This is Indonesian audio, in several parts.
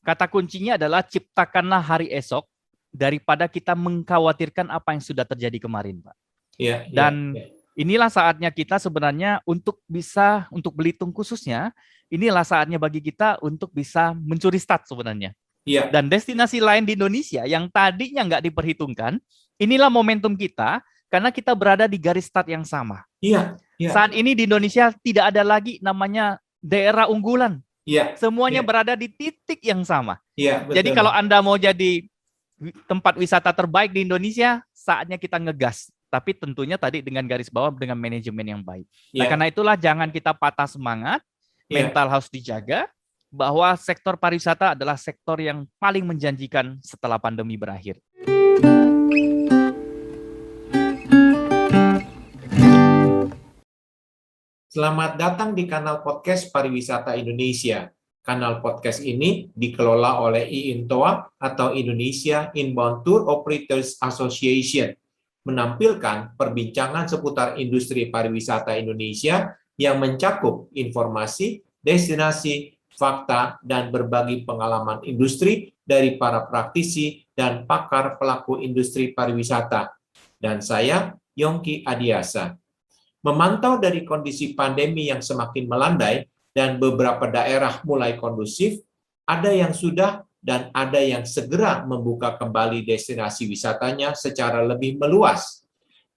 kata kuncinya adalah ciptakanlah hari esok daripada kita mengkhawatirkan apa yang sudah terjadi kemarin, Pak. Dan inilah saatnya kita sebenarnya untuk Belitung khususnya, inilah saatnya bagi kita untuk bisa mencuri start sebenarnya. Dan destinasi lain di Indonesia yang tadinya nggak diperhitungkan, inilah momentum kita karena kita berada di garis start yang sama. Saat ini di Indonesia tidak ada lagi namanya daerah unggulan. Semuanya berada di titik yang sama. Jadi kalau Anda mau jadi tempat wisata terbaik di Indonesia, saatnya kita ngegas. Tapi tentunya tadi dengan garis bawah dengan manajemen yang baik. Nah, karena itulah jangan kita patah semangat, mental harus dijaga, bahwa sektor pariwisata adalah sektor yang paling menjanjikan setelah pandemi berakhir. Selamat datang di kanal podcast Pariwisata Indonesia. Kanal podcast ini dikelola oleh IINTOA atau Indonesia Inbound Tour Operators Association, menampilkan perbincangan seputar industri pariwisata Indonesia yang mencakup informasi, destinasi, fakta, dan berbagi pengalaman industri dari para praktisi dan pakar pelaku industri pariwisata. Dan saya, Yongki Adiasa. Memantau dari kondisi pandemi yang semakin melandai dan beberapa daerah mulai kondusif, ada yang sudah dan ada yang segera membuka kembali destinasi wisatanya secara lebih meluas.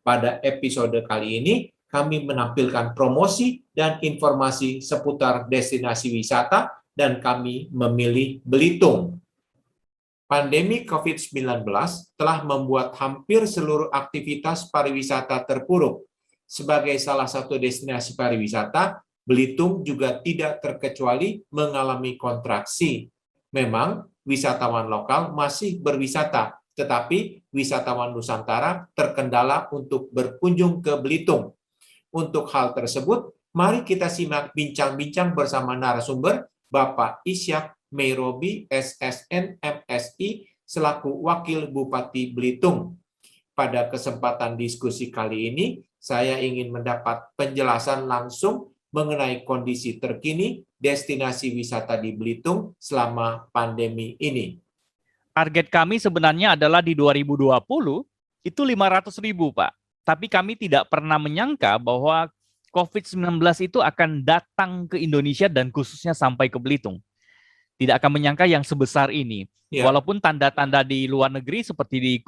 Pada episode kali ini, kami menampilkan promosi dan informasi seputar destinasi wisata dan kami memilih Belitung. Pandemi COVID-19 telah membuat hampir seluruh aktivitas pariwisata terpuruk. Sebagai salah satu destinasi pariwisata, Belitung juga tidak terkecuali mengalami kontraksi. Memang, wisatawan lokal masih berwisata, tetapi wisatawan Nusantara terkendala untuk berkunjung ke Belitung. Untuk hal tersebut, mari kita simak bincang-bincang bersama narasumber Bapak Isyak Meirobi, SSN MSI, selaku Wakil Bupati Belitung. Pada kesempatan diskusi kali ini, saya ingin mendapat penjelasan langsung mengenai kondisi terkini destinasi wisata di Belitung selama pandemi ini. Target kami sebenarnya adalah di 2020 itu 500.000, Pak. Tapi kami tidak pernah menyangka bahwa COVID-19 itu akan datang ke Indonesia dan khususnya sampai ke Belitung. Tidak akan menyangka yang sebesar ini. Walaupun tanda-tanda di luar negeri seperti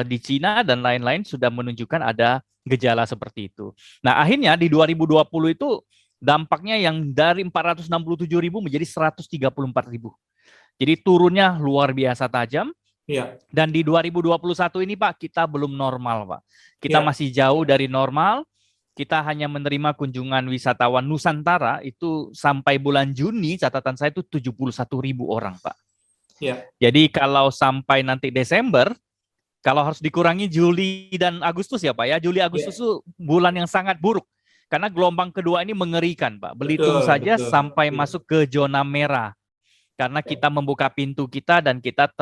di Cina dan lain-lain sudah menunjukkan ada gejala seperti itu. Nah, akhirnya di 2020 itu dampaknya yang dari 467.000 menjadi 134.000. Jadi turunnya luar biasa tajam. Dan di 2021 ini, Pak, kita belum normal, Pak. Kita masih jauh dari normal. Kita hanya menerima kunjungan wisatawan Nusantara itu sampai bulan Juni, catatan saya itu 71.000 orang, Pak. Jadi kalau sampai nanti Desember, kalau harus dikurangi Juli dan Agustus ya Pak ya, Juli Agustus itu bulan yang sangat buruk. Karena gelombang kedua ini mengerikan, Pak. Belitung saja sampai masuk ke zona merah. Karena kita membuka pintu kita dan kita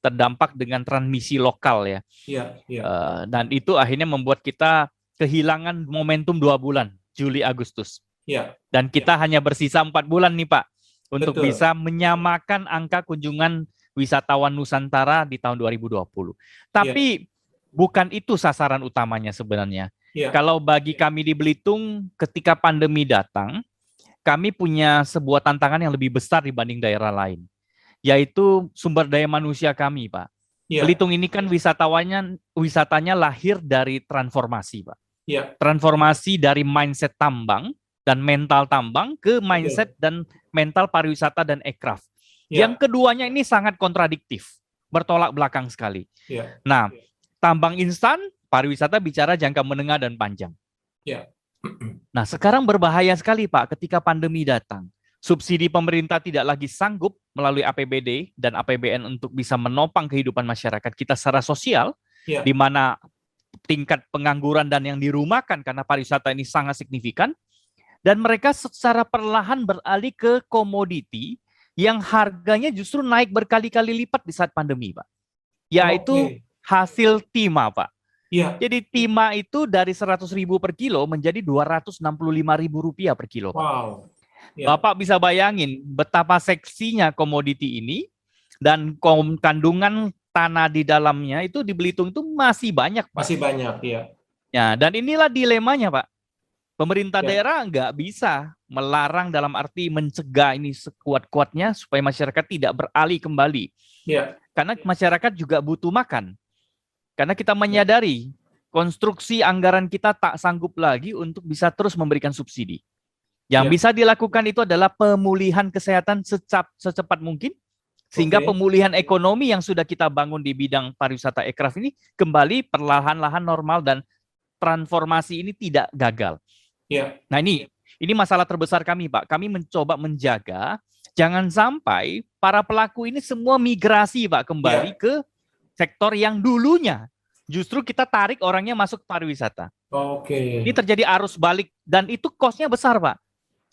terdampak dengan transmisi lokal ya. Dan itu akhirnya membuat kita kehilangan momentum 2 bulan, Juli Agustus. Dan kita hanya bersisa 4 bulan nih Pak, untuk bisa menyamakan angka kunjungan wisatawan Nusantara di tahun 2020. Tapi bukan itu sasaran utamanya sebenarnya. Kalau bagi kami di Belitung, ketika pandemi datang, kami punya sebuah tantangan yang lebih besar dibanding daerah lain, yaitu sumber daya manusia kami, Pak. Belitung ini kan wisatanya lahir dari transformasi, Pak. Transformasi dari mindset tambang dan mental tambang ke mindset dan mental pariwisata dan aircraft. Yang keduanya ini sangat kontradiktif, bertolak belakang sekali. Nah, tambang instan, pariwisata bicara jangka menengah dan panjang. Nah, sekarang berbahaya sekali, Pak, ketika pandemi datang. Subsidi pemerintah tidak lagi sanggup melalui APBD dan APBN untuk bisa menopang kehidupan masyarakat kita secara sosial, di mana tingkat pengangguran dan yang dirumahkan karena pariwisata ini sangat signifikan, dan mereka secara perlahan beralih ke komoditi yang harganya justru naik berkali-kali lipat di saat pandemi, Pak. Yaitu hasil timah, Pak. Jadi timah itu dari 100.000 per kilo menjadi 265.000 rupiah per kilo, Pak. Bapak bisa bayangin betapa seksinya komoditi ini dan kandungan tanah di dalamnya itu di Belitung itu masih banyak, Pak. Masih banyak, ya. Ya, dan inilah dilemanya, Pak. Pemerintah Ya. daerah nggak bisa melarang dalam arti mencegah ini sekuat-kuatnya supaya masyarakat tidak beralih kembali. Ya. Karena masyarakat juga butuh makan. Karena kita menyadari konstruksi anggaran kita tak sanggup lagi untuk bisa terus memberikan subsidi. Yang Ya. bisa dilakukan itu adalah pemulihan kesehatan secepat mungkin, sehingga pemulihan ekonomi yang sudah kita bangun di bidang pariwisata ekraf ini kembali perlahan-lahan normal dan transformasi ini tidak gagal. Ya. Nah ini masalah terbesar kami, Pak. Kami mencoba menjaga jangan sampai para pelaku ini semua migrasi, Pak, kembali ke sektor yang dulunya justru kita tarik orangnya masuk pariwisata. Ini terjadi arus balik dan itu cost-nya besar, Pak.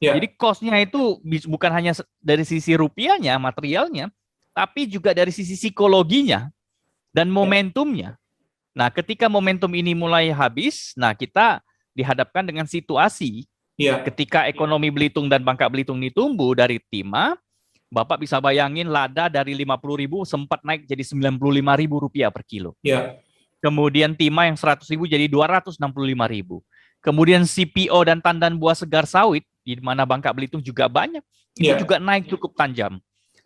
Jadi cost-nya itu bukan hanya dari sisi rupiahnya, materialnya, tapi juga dari sisi psikologinya dan momentumnya. Nah, ketika momentum ini mulai habis, nah kita dihadapkan dengan situasi ketika ekonomi Belitung dan Bangka Belitung ini tumbuh dari timah, Bapak bisa bayangin lada dari 50.000 sempat naik jadi 95.000 rupiah per kilo. Kemudian timah yang 100.000 jadi 265.000. Kemudian CPO dan tandan buah segar sawit di mana Bangka Belitung juga banyak, itu juga naik cukup tajam.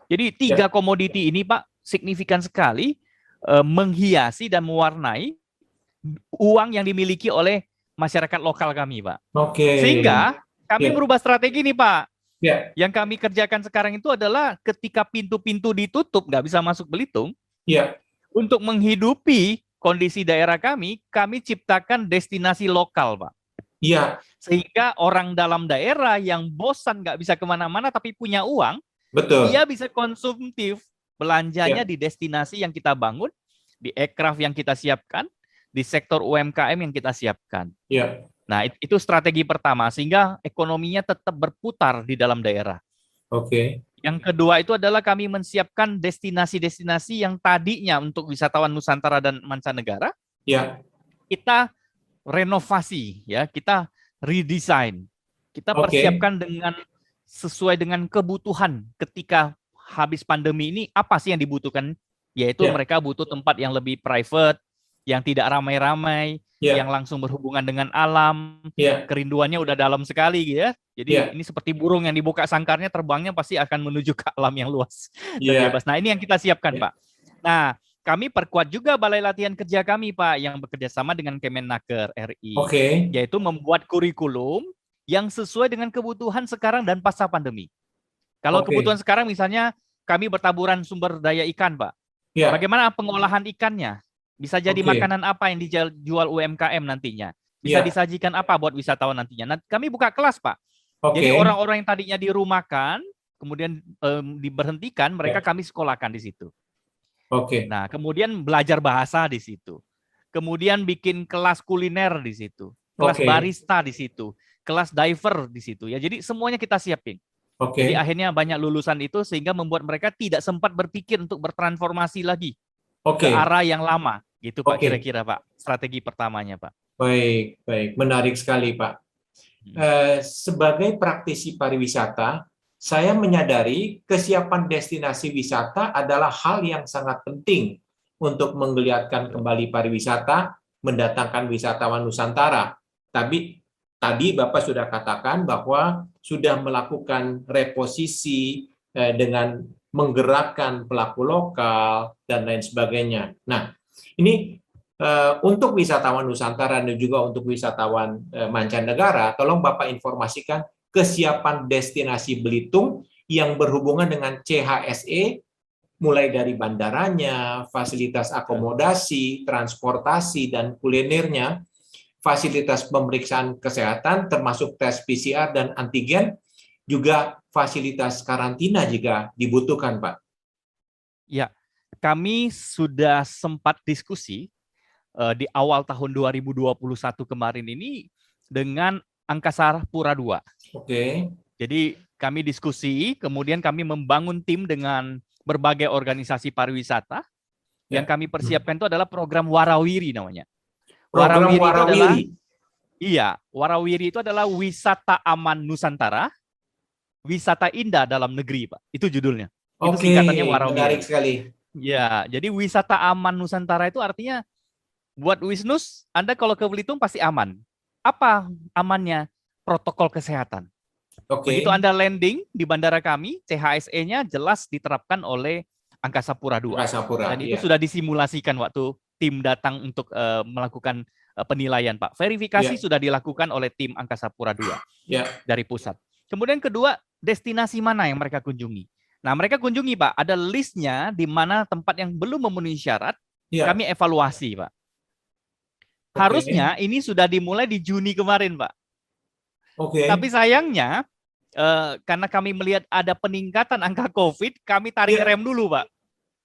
Jadi 3 komoditi ini, Pak, signifikan sekali menghiasi dan mewarnai uang yang dimiliki oleh masyarakat lokal kami, Pak. Sehingga kami merubah strategi nih, Pak. Yang kami kerjakan sekarang itu adalah ketika pintu-pintu ditutup, nggak bisa masuk Belitung, untuk menghidupi kondisi daerah kami ciptakan destinasi lokal, Pak. Sehingga orang dalam daerah yang bosan nggak bisa kemana-mana tapi punya uang, dia bisa konsumtif belanjanya di destinasi yang kita bangun, di ekraf yang kita siapkan, di sektor UMKM yang kita siapkan. Nah, itu strategi pertama, sehingga ekonominya tetap berputar di dalam daerah. Yang kedua itu adalah kami menyiapkan destinasi-destinasi yang tadinya untuk wisatawan Nusantara dan mancanegara, kita renovasi, ya, kita redesign, kita persiapkan dengan sesuai dengan kebutuhan ketika habis pandemi ini. Apa sih yang dibutuhkan? Yaitu mereka butuh tempat yang lebih private, yang tidak ramai-ramai, yang langsung berhubungan dengan alam, kerinduannya udah dalam sekali, gitu ya. Jadi ini seperti burung yang dibuka sangkarnya, terbangnya pasti akan menuju ke alam yang luas dan bebas. Nah, ini yang kita siapkan, Pak. Nah, kami perkuat juga balai latihan kerja kami, Pak, yang bekerja sama dengan Kemenaker RI, yaitu membuat kurikulum yang sesuai dengan kebutuhan sekarang dan pasca pandemi. Kalau kebutuhan sekarang misalnya kami bertaburan sumber daya ikan, Pak. Bagaimana pengolahan ikannya? Bisa jadi makanan apa yang dijual UMKM nantinya? Bisa disajikan apa buat wisatawan nantinya? Nah, kami buka kelas, Pak. Jadi orang-orang yang tadinya dirumahkan, kemudian diberhentikan, mereka kami sekolahkan di situ. Nah, kemudian belajar bahasa di situ. Kemudian bikin kelas kuliner di situ, kelas barista di situ, kelas diver di situ. Ya, jadi semuanya kita siapin. Jadi akhirnya banyak lulusan itu sehingga membuat mereka tidak sempat berpikir untuk bertransformasi lagi ke arah yang lama. Gitu, Pak, kira-kira, Pak, strategi pertamanya, Pak. Baik, menarik sekali, Pak. Sebagai praktisi pariwisata, saya menyadari kesiapan destinasi wisata adalah hal yang sangat penting untuk menggeliatkan kembali pariwisata, mendatangkan wisatawan Nusantara. Tapi tadi Bapak sudah katakan bahwa sudah melakukan reposisi dengan menggerakkan pelaku lokal dan lain sebagainya. Nah, ini untuk wisatawan Nusantara dan juga untuk wisatawan mancanegara, tolong Bapak informasikan kesiapan destinasi Belitung yang berhubungan dengan CHSE, mulai dari bandaranya, fasilitas akomodasi, transportasi, dan kulinernya, fasilitas pemeriksaan kesehatan termasuk tes PCR dan antigen, juga fasilitas karantina jika dibutuhkan, Pak. Ya, kami sudah sempat diskusi di awal tahun 2021 kemarin ini dengan Angkasa Pura II. Jadi kami diskusi, kemudian kami membangun tim dengan berbagai organisasi pariwisata. Yang kami persiapkan itu adalah program Warawiri namanya. Warawiri itu adalah wisata aman Nusantara, wisata indah dalam negeri, Pak. Itu judulnya. Itu Oke, singkatannya menarik Warawiri. sekali. Ya, jadi wisata aman Nusantara itu artinya buat Wisnus, Anda kalau ke Belitung pasti aman. Apa amannya? Protokol kesehatan. Begitu Oke, Anda landing di bandara kami, CHSE-nya jelas diterapkan oleh Angkasa Pura II. Angkasa Pura, Dan itu ya, sudah disimulasikan waktu tim datang untuk melakukan penilaian, Pak. Verifikasi ya, sudah dilakukan oleh tim Angkasa Pura II ya, dari pusat. Kemudian kedua, destinasi mana yang mereka kunjungi? Nah, mereka kunjungi, Pak. Ada listnya di mana tempat yang belum memenuhi syarat, ya. kami evaluasi, Pak. Oke, Harusnya ini sudah dimulai di Juni kemarin, Pak. oke, Tapi sayangnya, karena kami melihat ada peningkatan angka COVID, kami tarik ya, rem dulu, Pak.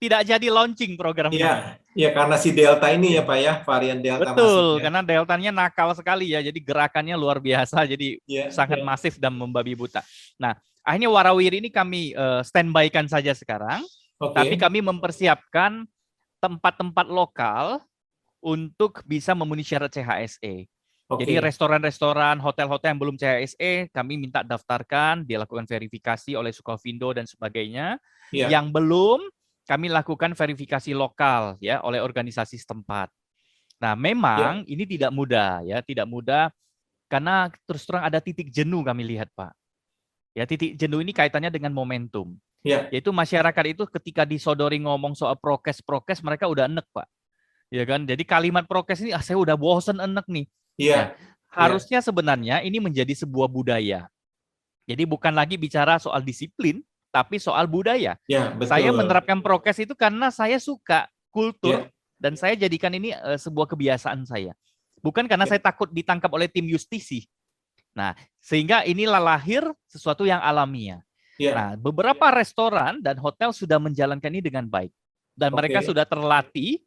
Tidak jadi launching program ya, ini. ya karena si Delta ini ya Ya. Pak ya, varian Delta masuk Betul, ya. karena deltanya nakal sekali ya, jadi gerakannya luar biasa, jadi Ya, sangat ya, masif dan membabi buta. Nah, akhirnya Warawiri ini kami standby-kan saja sekarang, tapi oke, kami mempersiapkan tempat-tempat lokal untuk bisa memenuhi syarat CHSE. Jadi oke, restoran-restoran, hotel-hotel yang belum CHSE, kami minta daftarkan, dilakukan verifikasi oleh Sukovindo dan sebagainya. ya, Yang belum, kami lakukan verifikasi lokal ya oleh organisasi setempat. Nah, ya, memang ini tidak mudah ya, tidak mudah karena terus terang ada titik jenuh kami lihat, Pak. Ya, titik jenuh ini kaitannya dengan momentum. ya, Yaitu masyarakat itu ketika disodori ngomong soal prokes-prokes mereka udah enek, Pak. Ya kan? Jadi kalimat prokes ini saya udah bosen enek nih. Ya, ya, ya, harusnya sebenarnya ini menjadi sebuah budaya. Jadi bukan lagi bicara soal disiplin, tapi soal budaya. ya, Saya betul. menerapkan prokes itu karena saya suka kultur Ya, dan saya jadikan ini sebuah kebiasaan saya. Bukan karena ya, saya takut ditangkap oleh tim justisi. Nah, sehingga inilah lahir sesuatu yang alamiah. ya, Nah, beberapa restoran dan hotel sudah menjalankan ini dengan baik. Dan mereka oke, sudah terlatih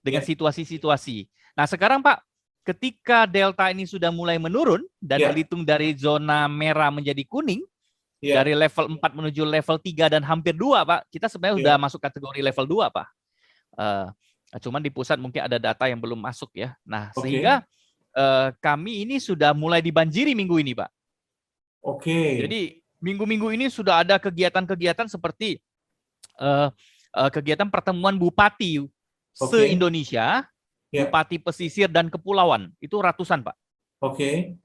dengan ya, situasi-situasi. Nah, sekarang Pak, ketika delta ini sudah mulai menurun dan ya, Belitung dari zona merah menjadi kuning, ya, dari level 4 menuju level 3 dan hampir 2, Pak. Kita sebenarnya sudah ya, masuk kategori level 2, Pak. Uh, Cuman di pusat mungkin ada data yang belum masuk ya. Nah, oke, sehingga kami ini sudah mulai dibanjiri minggu ini, Pak. oke, Jadi minggu-minggu ini sudah ada kegiatan-kegiatan seperti kegiatan pertemuan bupati oke, se-Indonesia, ya, bupati pesisir dan kepulauan. Itu ratusan, Pak. oke,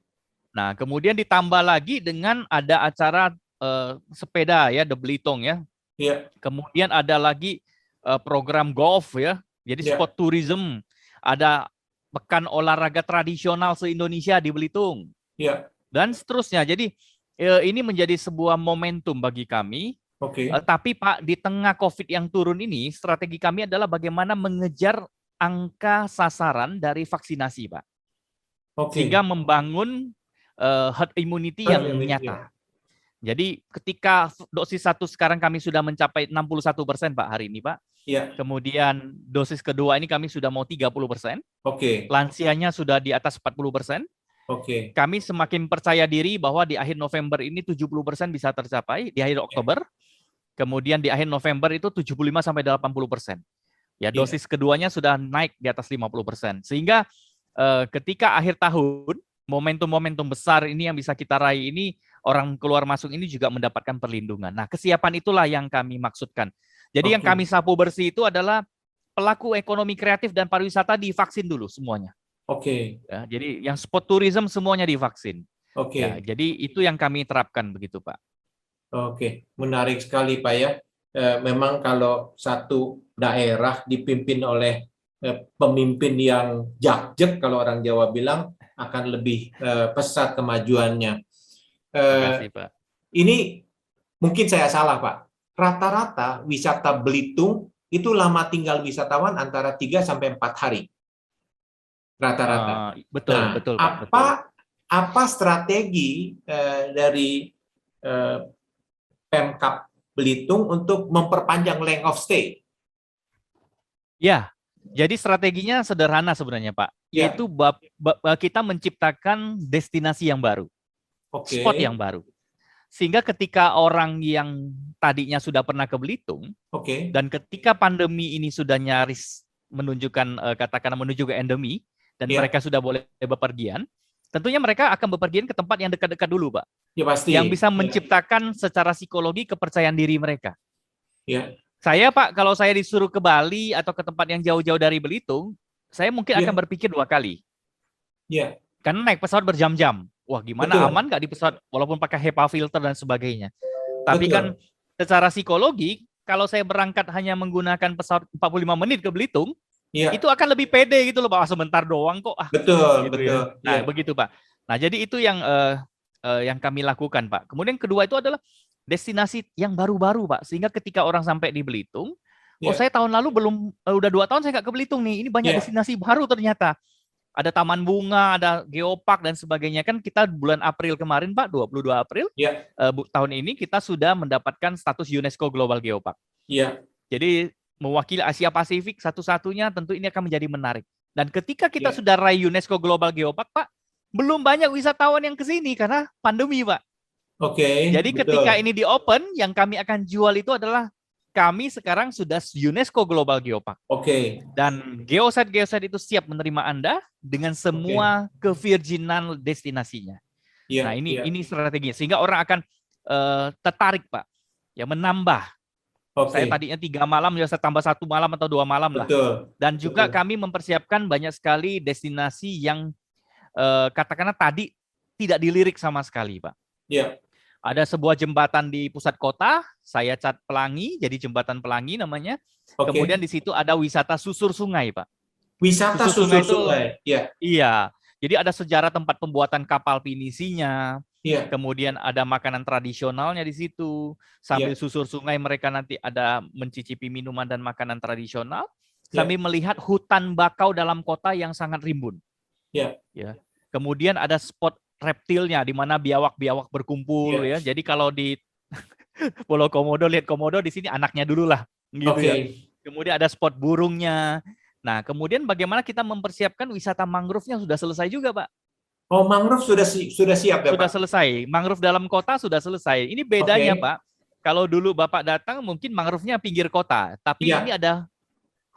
Nah, kemudian ditambah lagi dengan ada acara sepeda ya, The Belitung ya. ya, Kemudian ada lagi program golf ya. Jadi ya, sport tourism, ada pekan olahraga tradisional se-Indonesia di Belitung ya, dan seterusnya. Jadi ini menjadi sebuah momentum bagi kami. oke, Tapi Pak, di tengah COVID yang turun ini, strategi kami adalah bagaimana mengejar angka sasaran dari vaksinasi, Pak. Sehingga oke. membangun herd immunity yang Herd immunity, ya, nyata. Jadi ketika dosis 1 sekarang kami sudah mencapai 61% Pak hari ini, Pak. ya, Kemudian dosis kedua ini kami sudah mau 30%. oke, Lansianya sudah di atas 40%. oke, Kami semakin percaya diri bahwa di akhir November ini 70% bisa tercapai, di akhir ya, Oktober. Kemudian di akhir November itu 75 sampai 80%. Ya, ya, dosis keduanya sudah naik di atas 50%. Sehingga ketika akhir tahun, momentum-momentum besar ini yang bisa kita raih ini, orang keluar masuk ini juga mendapatkan perlindungan. Nah, kesiapan itulah yang kami maksudkan. Jadi yang kami oke, sapu bersih itu adalah pelaku ekonomi kreatif dan pariwisata divaksin dulu semuanya. oke, Ya, jadi yang sport tourism semuanya divaksin. Ya, oke. jadi itu yang kami terapkan begitu, Pak. Oke, menarik sekali Pak ya. Memang kalau satu daerah dipimpin oleh pemimpin yang jakjek, kalau orang Jawa bilang, akan lebih pesat kemajuannya. Eh, Makasih, Pak. ini mungkin saya salah Pak. Rata-rata wisata Belitung itu lama tinggal wisatawan antara 3 sampai 4 hari. Rata-rata. Betul, Nah, betul, Pak, betul. apa strategi dari eh, Pemkab Belitung untuk memperpanjang length of stay? Ya, jadi strateginya sederhana sebenarnya, Pak. Ya, Yaitu kita menciptakan destinasi yang baru, oke, spot yang baru. Sehingga ketika orang yang tadinya sudah pernah ke Belitung, oke, dan ketika pandemi ini sudah nyaris menunjukkan, katakanlah menuju ke endemi, dan ya, mereka sudah boleh bepergian, tentunya mereka akan bepergian ke tempat yang dekat-dekat dulu, Pak. ya pasti, Yang bisa ya, menciptakan secara psikologi kepercayaan diri mereka. Ya. Saya Pak, kalau saya disuruh ke Bali atau ke tempat yang jauh-jauh dari Belitung, saya mungkin akan Ya. berpikir 2 kali. Ya. Karena naik pesawat berjam-jam. Wah, gimana, Betul. aman nggak di pesawat walaupun pakai HEPA filter dan sebagainya. Tapi kan Betul. secara psikologi, kalau saya berangkat hanya menggunakan pesawat 45 menit ke Belitung, Ya. itu akan lebih pede gitu loh, Pak. Sebentar doang kok, Betul. gitu ya. Betul. Nah, Ya. begitu, Pak. Nah, jadi itu yang kami lakukan, Pak. Kemudian kedua itu adalah destinasi yang baru-baru, Pak. Sehingga ketika orang sampai di Belitung, oh Ya. saya tahun lalu belum, udah 2 tahun saya nggak ke Belitung nih. Ini banyak Ya. destinasi baru ternyata. Ada taman bunga, ada geopark dan sebagainya. Kan kita bulan April kemarin, Pak, 22 April, Ya. tahun ini kita sudah mendapatkan status UNESCO Global Geopark. Ya. Jadi mewakili Asia Pasifik satu-satunya, tentu ini akan menjadi menarik. Dan ketika kita Ya. sudah raih UNESCO Global Geopark, Pak, belum banyak wisatawan yang ke sini karena pandemi, Pak. Oke. Jadi ketika Betul. ini di open, yang kami akan jual itu adalah kami sekarang sudah UNESCO Global Geopark. Oke. Dan geosite itu siap menerima Anda dengan Oke. semua kevirginan destinasinya. Nah, Ya. Ya. ini strateginya sehingga orang akan tertarik, Pak. Ya, menambah. Saya Oke. tadinya 3 malam, ya saya tambah 1 malam atau 2 malam lah. Betul. Dan juga Betul. kami mempersiapkan banyak sekali destinasi yang katakanlah tadi tidak dilirik sama sekali, Pak. Ya. Ada sebuah jembatan di pusat kota, saya cat Pelangi, jadi jembatan Pelangi namanya. Kemudian Oke. di situ ada wisata susur sungai, Pak. Wisata Susur sungai susur itu, sungai. Ya. iya. Jadi ada sejarah tempat pembuatan kapal pinisinya, Ya. kemudian ada makanan tradisionalnya di situ. Sambil Ya. susur sungai mereka nanti ada mencicipi minuman dan makanan tradisional, Ya. sambil melihat hutan bakau dalam kota yang sangat rimbun. Ya. Ya. Kemudian ada spot reptilnya di mana biawak-biawak berkumpul Ya. ya. Jadi kalau di Pulau Komodo lihat komodo, di sini anaknya dulu lah, gitu ya. Oke. Kemudian ada spot burungnya. Nah, kemudian bagaimana kita mempersiapkan wisata mangrove-nya sudah selesai juga, Pak. Oh, mangrove sudah siap ya, Sudah Pak? selesai. Mangrove dalam kota sudah selesai. Ini bedanya, Oke. Pak. Kalau dulu Bapak datang mungkin mangrove-nya pinggir kota, tapi ini Iya. ada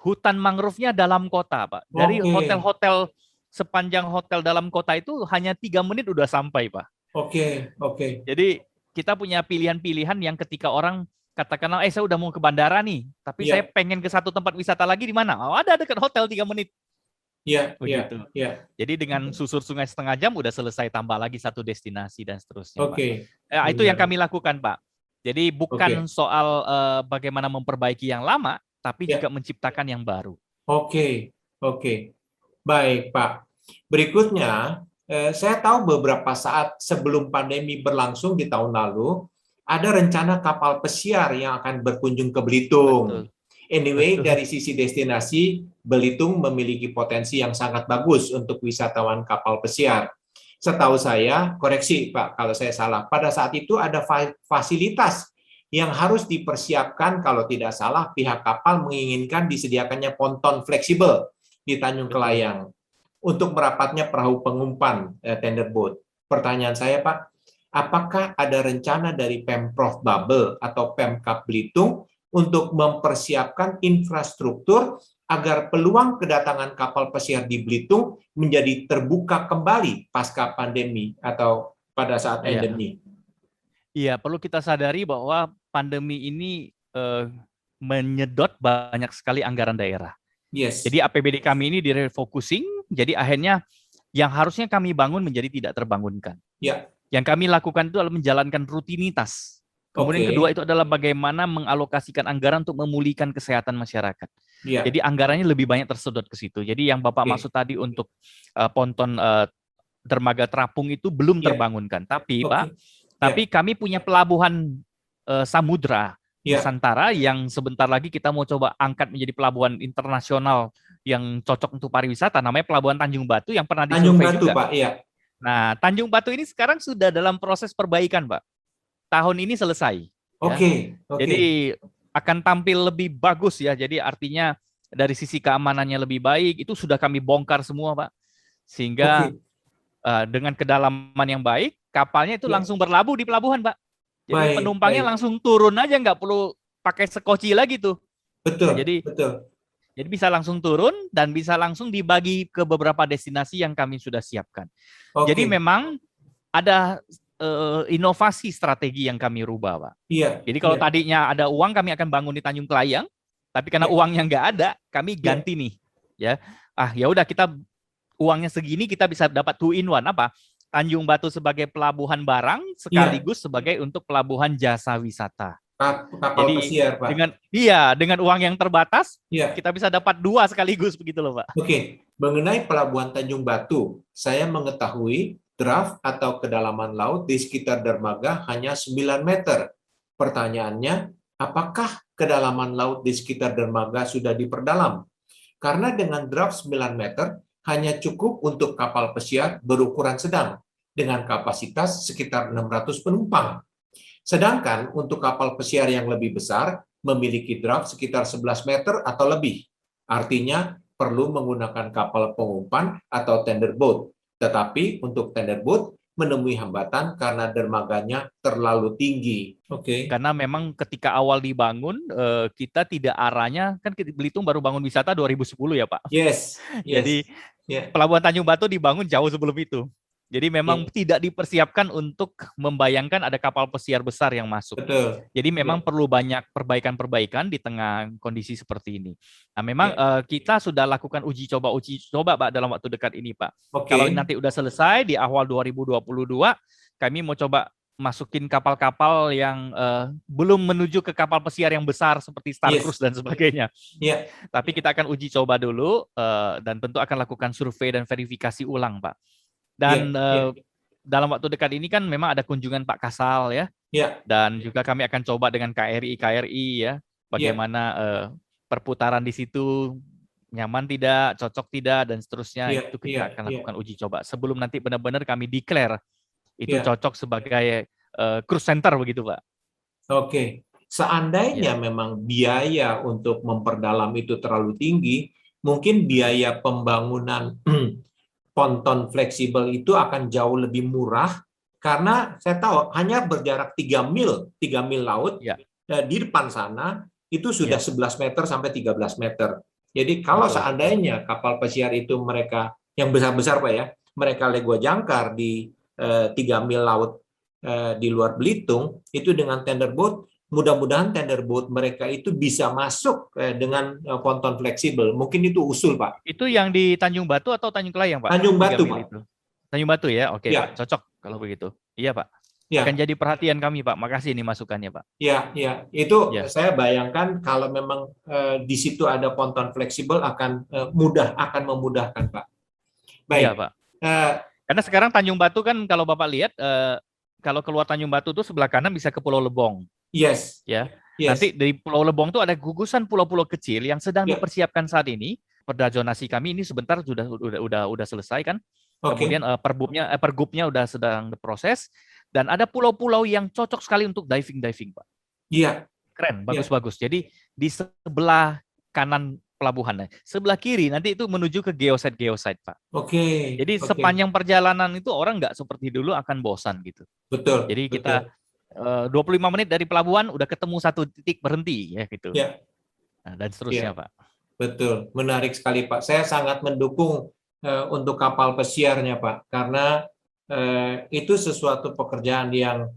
hutan mangrove-nya dalam kota, Pak. Dari Oke. hotel-hotel sepanjang hotel dalam kota itu hanya 3 menit udah sampai, Pak. Oke. Oke. Jadi kita punya pilihan-pilihan yang ketika orang katakanlah, saya udah mau ke bandara nih, tapi saya Iya. pengen ke satu tempat wisata lagi di mana? Oh, ada dekat hotel 3 menit. Iya. Iya. Begitu. Iya. Jadi dengan susur sungai setengah jam udah selesai, tambah lagi satu destinasi dan seterusnya, Pak. Oke. Itu yang Benar. kami lakukan, Pak. Jadi bukan Oke. soal bagaimana memperbaiki yang lama, tapi juga Ya. menciptakan yang baru. Oke. Oke. Baik, Pak. Berikutnya, saya tahu beberapa saat sebelum pandemi berlangsung di tahun lalu, ada rencana kapal pesiar yang akan berkunjung ke Belitung. Betul, Anyway, betul. dari sisi destinasi, Belitung memiliki potensi yang sangat bagus untuk wisatawan kapal pesiar. Setahu saya, koreksi Pak kalau saya salah, pada saat itu ada fasilitas yang harus dipersiapkan kalau tidak salah pihak kapal menginginkan disediakannya ponton fleksibel di Tanjung Betul. Kelayang untuk merapatnya perahu pengumpan tender boat. Pertanyaan saya Pak, apakah ada rencana dari Pemprov Babel atau Pemkab Belitung untuk mempersiapkan infrastruktur agar peluang kedatangan kapal pesiar di Belitung menjadi terbuka kembali pasca pandemi atau pada saat Iya. endemi? Iya, perlu kita sadari bahwa pandemi ini menyedot banyak sekali anggaran daerah. Yes. Jadi APBD kami ini direfocusing, jadi akhirnya yang harusnya kami bangun menjadi tidak terbangunkan. Ya. Yang kami lakukan itu adalah menjalankan rutinitas. Kemudian Oke. kedua itu adalah bagaimana mengalokasikan anggaran untuk memulihkan kesehatan masyarakat. Ya. Jadi anggarannya lebih banyak tersedot ke situ. Jadi yang Bapak Oke. maksud tadi untuk ponton dermaga terapung itu belum Ya. terbangunkan. Tapi Oke. Pak, tapi kami punya pelabuhan samudra Ya. Nusantara yang sebentar lagi kita mau coba angkat menjadi pelabuhan internasional yang cocok untuk pariwisata, namanya Pelabuhan Tanjung Batu yang pernah Tanjung disurvei Batu, juga. Pak. Iya. Nah, Tanjung Batu ini sekarang sudah dalam proses perbaikan, Pak. Tahun ini selesai. Oke. Ya. Jadi akan tampil lebih bagus ya. Jadi artinya dari sisi keamanannya lebih baik, itu sudah kami bongkar semua, Pak. Sehingga dengan kedalaman yang baik, kapalnya itu langsung berlabuh di pelabuhan, Pak. Jadi penumpangnya langsung turun aja, nggak perlu pakai sekoci lagi tuh. Betul, Jadi betul. Jadi bisa langsung turun dan bisa langsung dibagi ke beberapa destinasi yang kami sudah siapkan. Jadi memang ada inovasi strategi yang kami rubah, Pak. Iya. Jadi kalau Iya. tadinya ada uang, kami akan bangun di Tanjung Kelayang, tapi karena Iya. uangnya nggak ada, kami Iya. ganti nih, ya. Ya udah kita uangnya segini kita bisa dapat 2 in 1 apa? Tanjung Batu sebagai pelabuhan barang Iya. sekaligus sebagai untuk pelabuhan jasa wisata. Kapal Jadi pesiar, Pak. dengan uang yang terbatas Iya. kita bisa dapat 2 sekaligus begitu loh, Pak. Oke, mengenai Pelabuhan Tanjung Batu, saya mengetahui draft atau kedalaman laut di sekitar dermaga hanya 9 meter. Pertanyaannya, apakah kedalaman laut di sekitar dermaga sudah diperdalam? Karena dengan draft 9 meter hanya cukup untuk kapal pesiar berukuran sedang dengan kapasitas sekitar 600 penumpang. Sedangkan untuk kapal pesiar yang lebih besar memiliki draft sekitar 11 meter atau lebih. Artinya perlu menggunakan kapal pengumpan atau tender boat. Tetapi untuk tender boat menemui hambatan karena dermaganya terlalu tinggi. Oke. Karena memang ketika awal dibangun, kita tidak arahnya, kan Belitung baru bangun wisata 2010 ya Pak. Yes. Jadi Yeah. Pelabuhan Tanjung Batu dibangun jauh sebelum itu. Jadi memang Yeah. tidak dipersiapkan untuk membayangkan ada kapal pesiar besar yang masuk. Betul. Jadi memang Yeah. perlu banyak perbaikan-perbaikan di tengah kondisi seperti ini. Nah, memang kita sudah lakukan uji coba Pak dalam waktu dekat ini Pak. Oke. Kalau nanti udah selesai di awal 2022, kami mau coba masukin kapal-kapal yang belum menuju ke kapal pesiar yang besar seperti Star Yes. Cruise dan sebagainya. Yeah. Tapi kita akan uji coba dulu dan tentu akan lakukan survei dan verifikasi ulang, Pak. Dan dalam waktu dekat ini kan memang ada kunjungan Pak Kasal ya. Yeah. Dan juga kami akan coba dengan KRI ya, bagaimana perputaran di situ nyaman tidak, cocok tidak, dan seterusnya. Itu kita akan lakukan uji coba sebelum nanti benar-benar kami declare itu cocok sebagai cruise center begitu Pak. Oke. Seandainya memang biaya untuk memperdalam itu terlalu tinggi, mungkin biaya pembangunan ponton fleksibel itu akan jauh lebih murah karena saya tahu hanya berjarak 3 mil laut di depan sana itu sudah 11 meter sampai 13 meter. Jadi kalau seandainya kapal pesiar itu mereka yang besar-besar Pak ya, mereka legua jangkar di 3 mil laut di luar Belitung, itu dengan tender boat, mudah-mudahan tender boat mereka itu bisa masuk dengan ponton fleksibel. Mungkin itu usul, Pak. Itu yang di Tanjung Batu atau Tanjung Kelayang, Pak? Tanjung Batu, Pak. Itu. Tanjung Batu ya? Oke, Pak. Cocok kalau begitu. Iya, Pak. Akan jadi perhatian kami, Pak. Makasih ini masukannya, Pak. Iya. Itu saya bayangkan kalau memang di situ ada ponton fleksibel akan memudahkan, Pak. Baik. Iya, Pak. Karena sekarang Tanjung Batu kan kalau Bapak lihat, kalau keluar Tanjung Batu tuh sebelah kanan bisa ke Pulau Lebong. Yes. Ya. Yes. Nanti dari Pulau Lebong tuh ada gugusan pulau-pulau kecil yang sedang dipersiapkan saat ini. Perda zonasi kami ini sebentar sudah selesai kan. Kemudian pergubnya udah sedang diproses dan ada pulau-pulau yang cocok sekali untuk diving, Pak. Iya. Keren, bagus-bagus. Jadi di sebelah kanan pelabuhan. Sebelah kiri nanti itu menuju ke geosite, Pak. Oke. Jadi sepanjang perjalanan itu orang nggak seperti dulu akan bosan gitu. Betul. Jadi kita 25 menit dari pelabuhan udah ketemu satu titik berhenti ya gitu. Ya. Nah, dan seterusnya, Pak. Betul. Menarik sekali, Pak. Saya sangat mendukung untuk kapal pesiarnya, Pak, karena itu sesuatu pekerjaan yang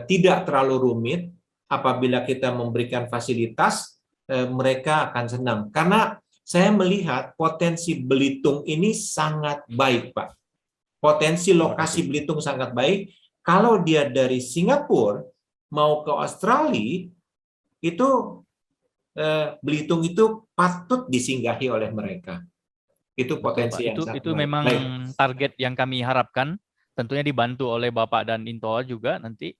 tidak terlalu rumit. Apabila kita memberikan fasilitas, mereka akan senang. Karena saya melihat potensi Belitung ini sangat baik, Pak. Potensi lokasi Belitung sangat baik. Kalau dia dari Singapura mau ke Australia, itu Belitung itu patut disinggahi oleh mereka. Itu potensi yang sangat itu memang target yang kami harapkan. Tentunya dibantu oleh Bapak dan Intoa juga nanti.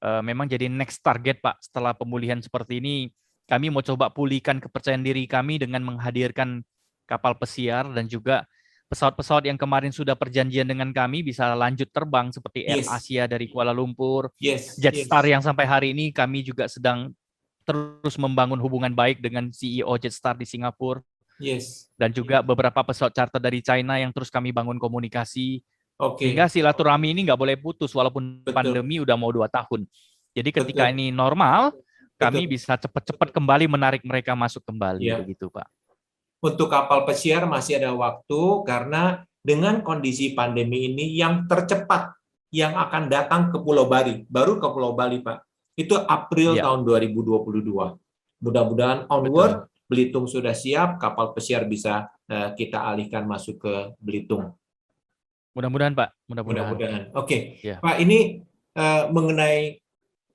Memang jadi next target, Pak. Setelah pemulihan seperti ini, kami mau coba pulihkan kepercayaan diri kami dengan menghadirkan kapal pesiar dan juga pesawat-pesawat yang kemarin sudah perjanjian dengan kami bisa lanjut terbang seperti Air Asia dari Kuala Lumpur, Jetstar yang sampai hari ini kami juga sedang terus membangun hubungan baik dengan CEO Jetstar di Singapura, dan juga beberapa pesawat charter dari China yang terus kami bangun komunikasi. Sehingga silaturahmi ini nggak boleh putus walaupun pandemi udah mau 2 tahun. Jadi ketika ini normal, kami bisa cepat-cepat kembali menarik mereka masuk kembali begitu, Pak. Untuk kapal pesiar masih ada waktu karena dengan kondisi pandemi ini yang tercepat yang akan datang ke Pulau Bali, baru ke Pulau Bali, Pak. Itu April Ya, tahun 2022. Mudah-mudahan onward, Belitung sudah siap, kapal pesiar bisa kita alihkan masuk ke Belitung. mudah-mudahan Pak, mudah-mudahan. Mudah-mudahan. Oke, Ya. Pak, ini mengenai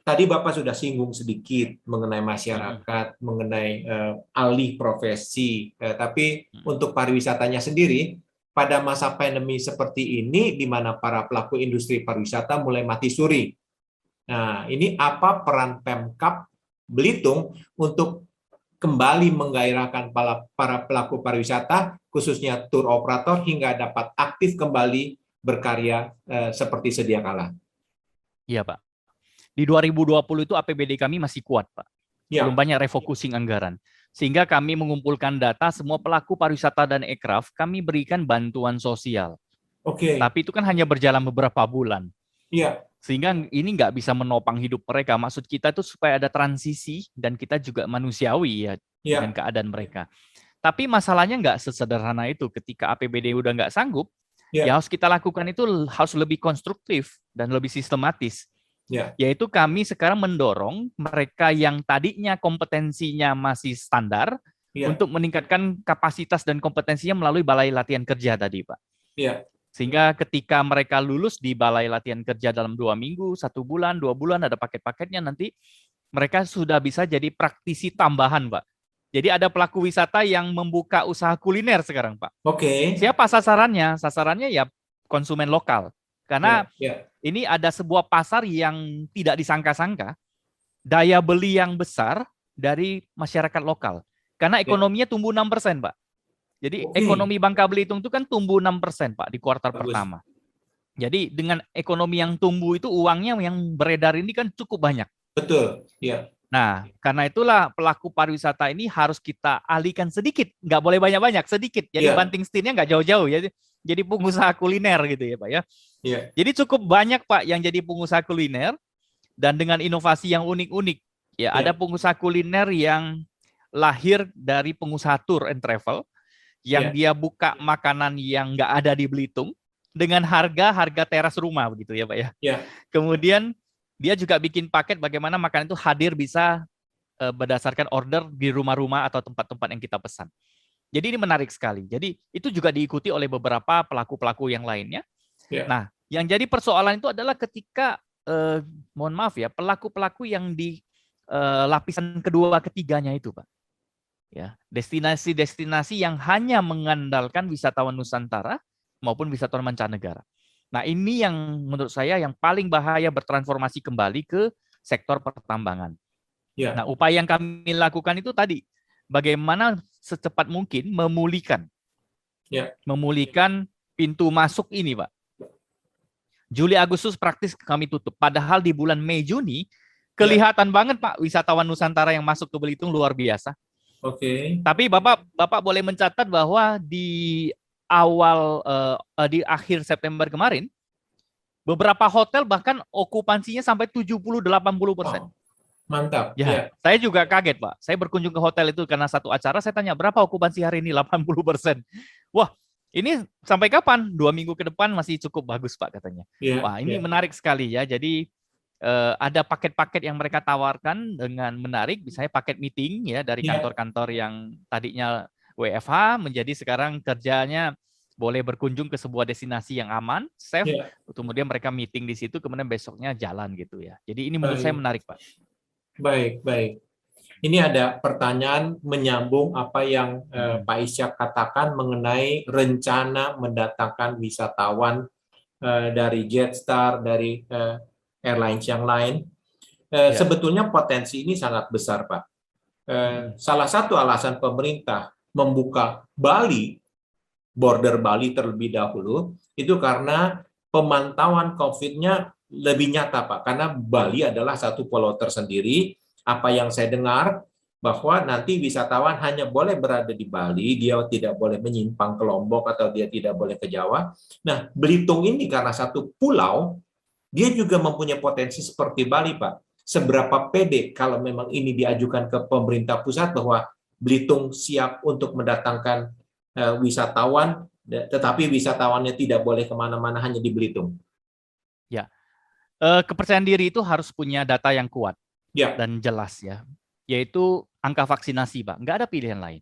tadi Bapak sudah singgung sedikit mengenai masyarakat, mengenai alih profesi, tapi untuk pariwisatanya sendiri, pada masa pandemi seperti ini, di mana para pelaku industri pariwisata mulai mati suri. Nah, ini apa peran Pemkab Belitung untuk kembali menggairahkan para pelaku pariwisata, khususnya tour operator, hingga dapat aktif kembali berkarya seperti sedia kala? Iya Pak. Di 2020 itu APBD kami masih kuat Pak. Belum Ya, banyak refocusing anggaran. Sehingga kami mengumpulkan data semua pelaku pariwisata dan aircraft, kami berikan bantuan sosial. oke. Tapi itu kan hanya berjalan beberapa bulan. Iya, Sehingga ini nggak bisa menopang hidup mereka. Maksud kita itu supaya ada transisi dan kita juga manusiawi ya dengan iya, keadaan mereka. Tapi masalahnya nggak sesederhana itu. Ketika APBD udah nggak sanggup, iya, ya harus kita lakukan itu harus lebih konstruktif dan lebih sistematis. iya, Yaitu kami sekarang mendorong mereka yang tadinya kompetensinya masih standar iya, untuk meningkatkan kapasitas dan kompetensinya melalui balai latihan kerja tadi, Pak. iya, Sehingga ketika mereka lulus di balai latihan kerja dalam 2 minggu, 1 bulan, 2 bulan, ada paket-paketnya nanti, mereka sudah bisa jadi praktisi tambahan, Pak. Jadi ada pelaku wisata yang membuka usaha kuliner sekarang, Pak. oke, Siapa sasarannya? Sasarannya ya konsumen lokal. iya, Karena iya, ini ada sebuah pasar yang tidak disangka-sangka, daya beli yang besar dari masyarakat lokal. Karena iya, ekonominya tumbuh 6%, Pak. Jadi oke, ekonomi Bangka Belitung itu kan tumbuh 6%, Pak, di kuartal bagus, pertama. Jadi dengan ekonomi yang tumbuh itu uangnya yang beredar ini kan cukup banyak. betul, iya, Nah, karena itulah pelaku pariwisata ini harus kita alihkan sedikit, nggak boleh banyak-banyak, sedikit. Jadi iya, banting setirnya nggak jauh-jauh ya. Jadi pengusaha kuliner gitu ya, Pak ya. iya, Jadi cukup banyak Pak yang jadi pengusaha kuliner dan dengan inovasi yang unik-unik. Ya, ada iya, pengusaha kuliner yang lahir dari pengusaha tour and travel yang iya, dia buka makanan yang nggak ada di Belitung dengan harga teras rumah begitu ya Pak ya. iya, Kemudian dia juga bikin paket bagaimana makanan itu hadir bisa berdasarkan order di rumah-rumah atau tempat-tempat yang kita pesan. Jadi ini menarik sekali. Jadi itu juga diikuti oleh beberapa pelaku-pelaku yang lainnya. iya, Nah, yang jadi persoalan itu adalah ketika mohon maaf ya, pelaku-pelaku yang di lapisan kedua ketiganya itu, Pak. Ya, destinasi-destinasi yang hanya mengandalkan wisatawan Nusantara maupun wisatawan mancanegara. Nah, ini yang menurut saya yang paling bahaya bertransformasi kembali ke sektor pertambangan. iya, Nah, upaya yang kami lakukan itu tadi, bagaimana secepat mungkin iya, memulihkan pintu masuk ini, Pak. Juli Agustus praktis kami tutup. Padahal di bulan Mei Juni iya, kelihatan banget Pak wisatawan Nusantara yang masuk ke Belitung luar biasa. oke, Tapi Bapak boleh mencatat bahwa di di akhir September kemarin beberapa hotel bahkan okupansinya sampai 70-80%. oh, mantap, Ya, iya, saya juga kaget Pak. Saya berkunjung ke hotel itu karena satu acara, saya tanya berapa okupansi hari ini? 80%. Wah, ini sampai kapan? 2 minggu ke depan masih cukup bagus Pak katanya. iya, Wah, ini iya, menarik sekali ya. Jadi ada paket-paket yang mereka tawarkan dengan menarik, misalnya paket meeting ya dari iya, kantor-kantor yang tadinya WFH menjadi sekarang kerjanya boleh berkunjung ke sebuah destinasi yang aman, safe, iya, kemudian mereka meeting di situ, kemudian besoknya jalan gitu ya. Jadi ini menurut saya baik, menarik Pak. baik, baik. Ini ada pertanyaan menyambung apa yang Mm-mm. Pak Isyak katakan mengenai rencana mendatangkan wisatawan dari Jetstar, dari airlines yang lain. Ya, Sebetulnya potensi ini sangat besar, Pak. mm-mm. Salah satu alasan pemerintah membuka Bali, border Bali terlebih dahulu, itu karena pemantauan COVID-nya lebih nyata, Pak. Karena Bali adalah satu pulau tersendiri. Apa yang saya dengar, bahwa nanti wisatawan hanya boleh berada di Bali, dia tidak boleh menyimpang ke Lombok atau dia tidak boleh ke Jawa. Nah, Belitung ini karena satu pulau, dia juga mempunyai potensi seperti Bali, Pak. Seberapa pede kalau memang ini diajukan ke pemerintah pusat bahwa Belitung siap untuk mendatangkan wisatawan, tetapi wisatawannya tidak boleh kemana-mana, hanya di Belitung. Ya, Kepercayaan diri itu harus punya data yang kuat Ya, dan jelas ya, yaitu angka vaksinasi, Pak. Nggak ada pilihan lain.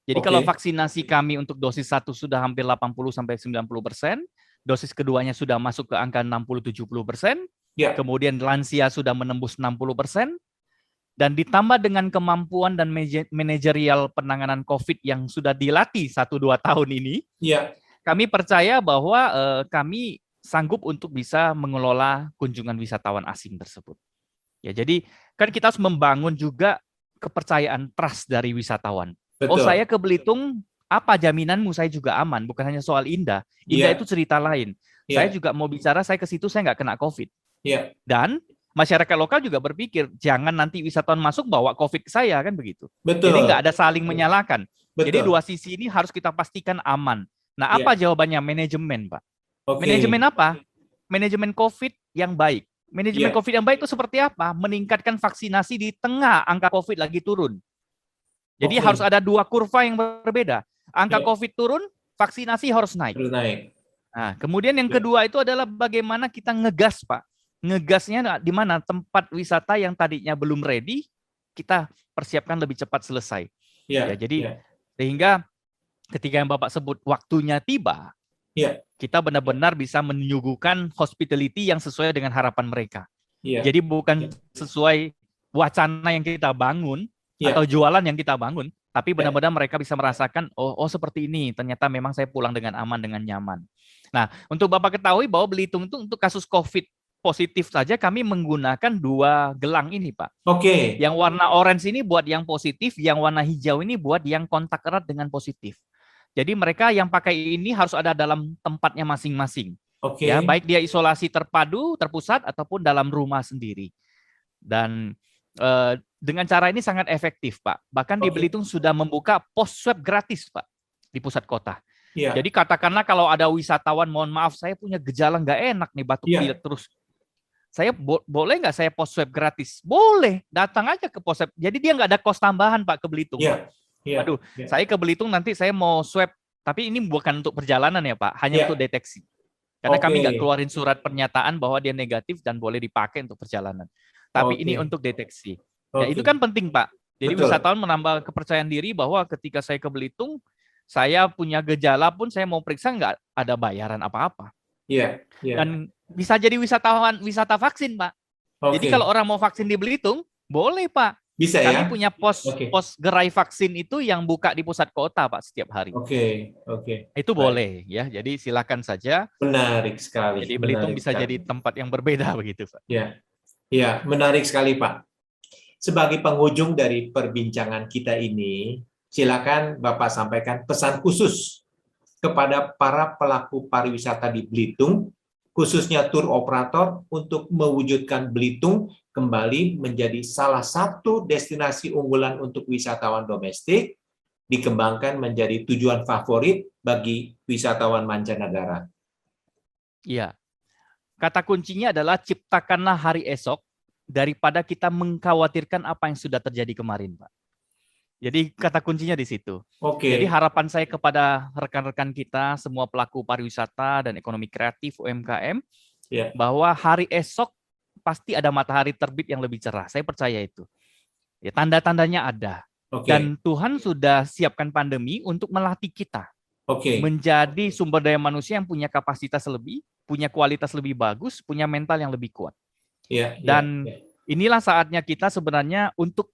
Jadi kalau oke. vaksinasi kami untuk dosis 1 sudah hampir 80-90%, dosis keduanya sudah masuk ke angka 60-70%, Ya, kemudian lansia sudah menembus 60%, dan ditambah dengan kemampuan dan manajerial penanganan COVID yang sudah dilatih 1-2 tahun ini, ya, kami percaya bahwa kami sanggup untuk bisa mengelola kunjungan wisatawan asing tersebut. Ya, jadi kan kita harus membangun juga kepercayaan trust dari wisatawan. Oh, saya betul. ke Belitung, apa jaminanmu saya juga aman? Bukan hanya soal Indah. Indah itu Ya, cerita lain. Saya ya, juga mau bicara, saya ke situ saya nggak kena COVID. ya, Dan masyarakat lokal juga berpikir, jangan nanti wisatawan masuk bawa COVID ke saya, kan begitu. Jadi nggak betul, ada saling menyalahkan. Jadi betul. dua sisi ini harus kita pastikan aman. Nah, apa Ya, jawabannya? Manajemen, Pak. oke. Manajemen apa? Manajemen COVID yang baik. Manajemen Ya, COVID yang baik itu seperti apa? Meningkatkan vaksinasi di tengah angka COVID lagi turun. Jadi harus oke. ada dua kurva yang berbeda. Angka Ya, COVID turun, vaksinasi harus naik. terus naik. Nah, kemudian yang Ya, kedua itu adalah bagaimana kita ngegas, Pak. Ngegasnya di mana? Tempat wisata yang tadinya belum ready, kita persiapkan lebih cepat selesai. Ya, ya, jadi ya, sehingga ketika yang Bapak sebut waktunya tiba, ya, kita benar-benar bisa menyuguhkan hospitality yang sesuai dengan harapan mereka. ya, Jadi bukan sesuai wacana yang kita bangun atau ya, jualan yang kita bangun, tapi ya. benar-benar mereka bisa merasakan, oh seperti ini, ternyata memang saya pulang dengan aman, dengan nyaman. Nah, untuk Bapak ketahui bahwa Belitung itu untuk kasus COVID positif saja kami menggunakan 2 gelang ini, Pak. Oke, Yang warna orange ini buat yang positif, yang warna hijau ini buat yang kontak erat dengan positif. Jadi mereka yang pakai ini harus ada dalam tempatnya masing-masing. Ya, oke, baik dia isolasi terpadu, terpusat ataupun dalam rumah sendiri. Dan dengan cara ini sangat efektif, Pak. Bahkan di oke. Belitung sudah membuka pos swab gratis, Pak, di pusat kota. Ya, Jadi katakanlah kalau ada wisatawan, mohon maaf, saya punya gejala nggak enak nih, batuk pilek ya, terus. Saya boleh nggak saya pos swab gratis? Boleh, datang aja ke pos swab. Jadi dia nggak ada kos tambahan, Pak, ke Belitung, Pak. ya, ya, Waduh, ya, saya ke Belitung nanti saya mau swab, tapi ini bukan untuk perjalanan ya, Pak, hanya untuk ya. deteksi. Karena kami nggak Oke, keluarin surat pernyataan bahwa dia negatif dan boleh dipakai untuk perjalanan. Tapi ini oke, untuk deteksi. Ya, itu oke. kan penting, Pak. Jadi Betul. wisatawan menambah kepercayaan diri bahwa ketika saya ke Belitung, saya punya gejala pun saya mau periksa nggak ada bayaran apa-apa. Ya, ya. Dan bisa jadi wisata vaksin, Pak. Jadi kalau Oke. orang mau vaksin di Belitung, boleh, Pak. Bisa Kami ya? punya pos Oke, pos gerai vaksin itu yang buka di pusat kota, Pak, setiap hari. oke, oke. Itu Baik. boleh ya. Jadi silakan saja. Menarik sekali, Jadi Belitung menarik bisa sekali. jadi tempat yang berbeda begitu, Pak. Ya, ya, menarik sekali, Pak. Sebagai penghujung dari perbincangan kita ini, silakan Bapak sampaikan pesan khusus kepada para pelaku pariwisata di Belitung, khususnya tur operator, untuk mewujudkan Belitung kembali menjadi salah satu destinasi unggulan untuk wisatawan domestik, dikembangkan menjadi tujuan favorit bagi wisatawan mancanegara. Iya. Kata kuncinya adalah ciptakanlah hari esok daripada kita mengkhawatirkan apa yang sudah terjadi kemarin, Pak. Jadi kata kuncinya di situ. Jadi Oke, harapan saya kepada rekan-rekan kita, semua pelaku pariwisata dan ekonomi kreatif UMKM, ya, bahwa hari esok pasti ada matahari terbit yang lebih cerah. Saya percaya itu. Ya, tanda-tandanya ada. oke, Dan Tuhan sudah siapkan pandemi untuk melatih kita oke, menjadi sumber daya manusia yang punya kapasitas lebih, punya kualitas lebih bagus, punya mental yang lebih kuat. ya, ya, Dan ya, inilah saatnya kita sebenarnya untuk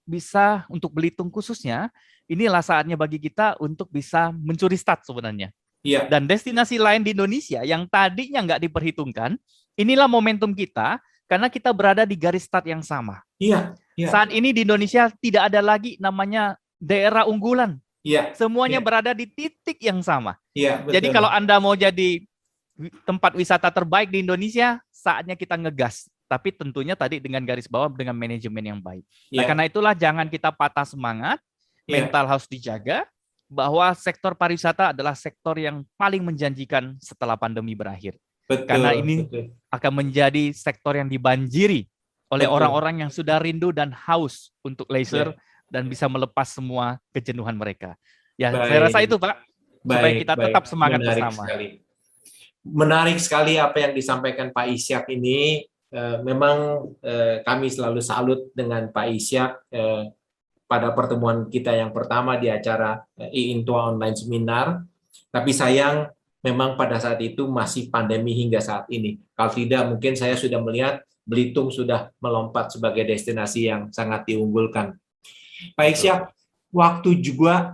Belitung khususnya, inilah saatnya bagi kita untuk bisa mencuri start sebenarnya. ya, Dan destinasi lain di Indonesia yang tadinya nggak diperhitungkan, inilah momentum kita karena kita berada di garis start yang sama. ya, ya, Saat ini di Indonesia tidak ada lagi namanya daerah unggulan. ya, Semuanya ya, berada di titik yang sama. ya, Jadi kalau betul. Anda mau jadi tempat wisata terbaik di Indonesia, saatnya kita ngegas. Tapi tentunya tadi dengan garis bawah dengan manajemen yang baik. Nah, Ya, karena itulah jangan kita patah semangat, ya, mental harus dijaga, bahwa sektor pariwisata adalah sektor yang paling menjanjikan setelah pandemi berakhir. Karena betul, ini betul, akan menjadi sektor yang dibanjiri oleh betul. orang-orang yang sudah rindu dan haus untuk leisure Ya, dan bisa melepas semua kejenuhan mereka. Ya, saya rasa itu, baik, Pak, supaya baik, kita baik. tetap semangat Menarik bersama. sekali. Menarik sekali apa yang disampaikan Pak Isyak ini. memang kami selalu salut dengan Pak Isyak pada pertemuan kita yang pertama di acara IINTOA Online Seminar. Tapi sayang memang pada saat itu masih pandemi hingga saat ini. Kalau tidak mungkin saya sudah melihat Belitung sudah melompat sebagai destinasi yang sangat diunggulkan. Pak Isyak, waktu juga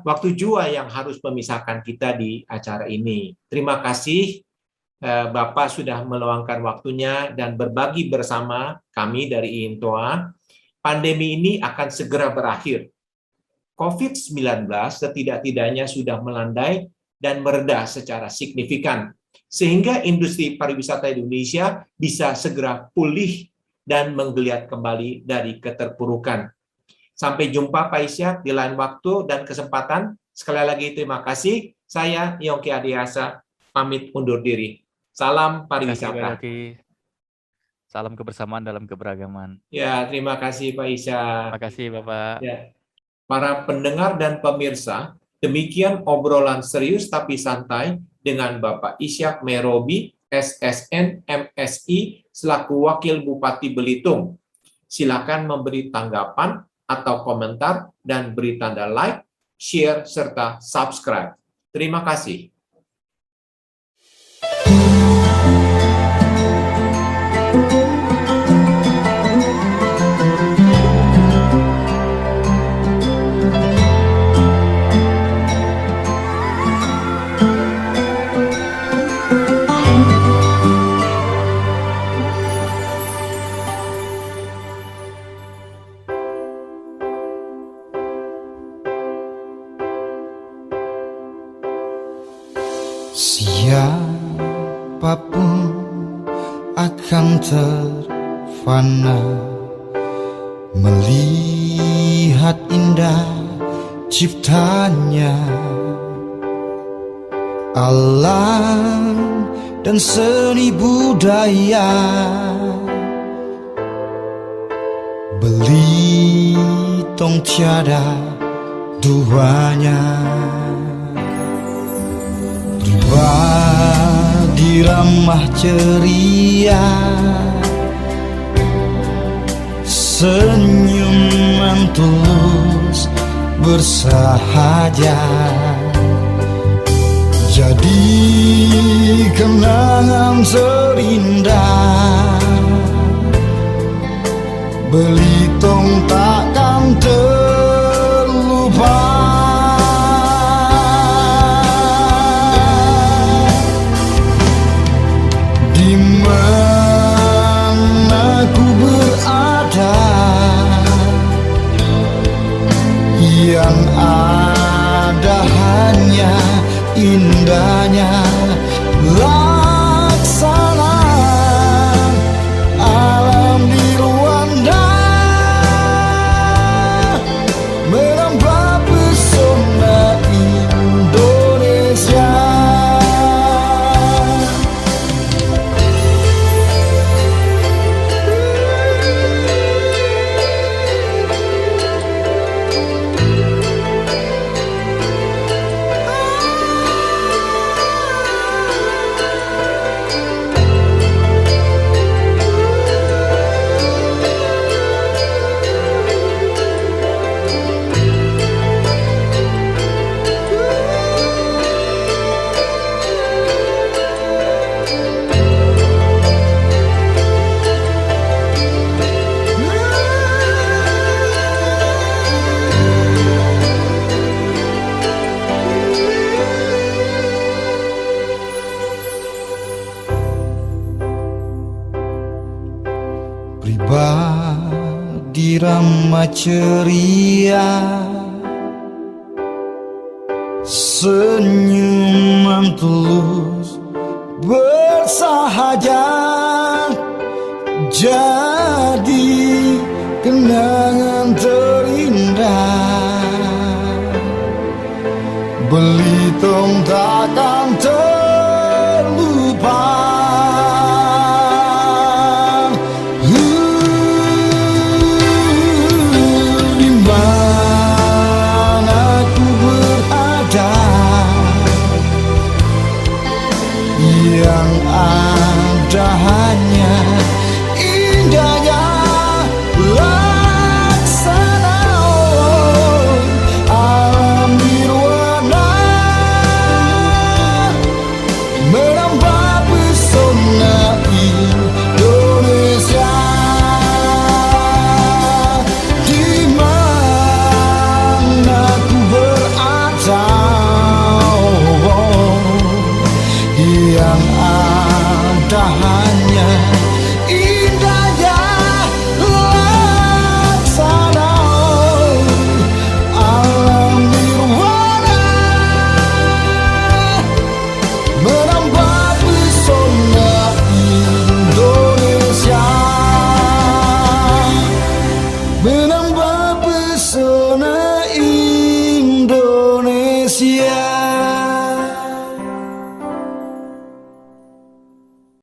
yang harus memisahkan kita di acara ini. Terima kasih Bapak sudah meluangkan waktunya dan berbagi bersama kami dari IINTOA. Pandemi ini akan segera berakhir. COVID-19 setidak-tidaknya sudah melandai dan mereda secara signifikan, sehingga industri pariwisata Indonesia bisa segera pulih dan menggeliat kembali dari keterpurukan. Sampai jumpa Pak Isyak di lain waktu dan kesempatan. Sekali lagi terima kasih. Saya Yongki Adiasa pamit undur diri. Salam pariwisata. Salam kebersamaan dalam keberagaman. Ya, terima kasih Pak Isyak. Terima kasih Bapak. Ya. Para pendengar dan pemirsa, demikian obrolan serius tapi santai dengan Bapak Isyak Merobi, SSN MSI, selaku Wakil Bupati Belitung. Silakan memberi tanggapan atau komentar dan beri tanda like, share, serta subscribe. Terima kasih. Siapapun akan terfana melihat indah ciptanya, alam dan seni budaya. Belitung tiada duanya. Pribadi ramah ceria, senyuman tulus bersahaja, jadi kenangan terindah. Belitung takkan terlupa. Di mana ku berada, yang ada hanya indahnya laksana alam di Rwanda, menambah pesona Indonesia. Pribadi ramah ceria, senyuman tulus bersahaja, jadi kenangan terindah. Belitung takkan terlupa.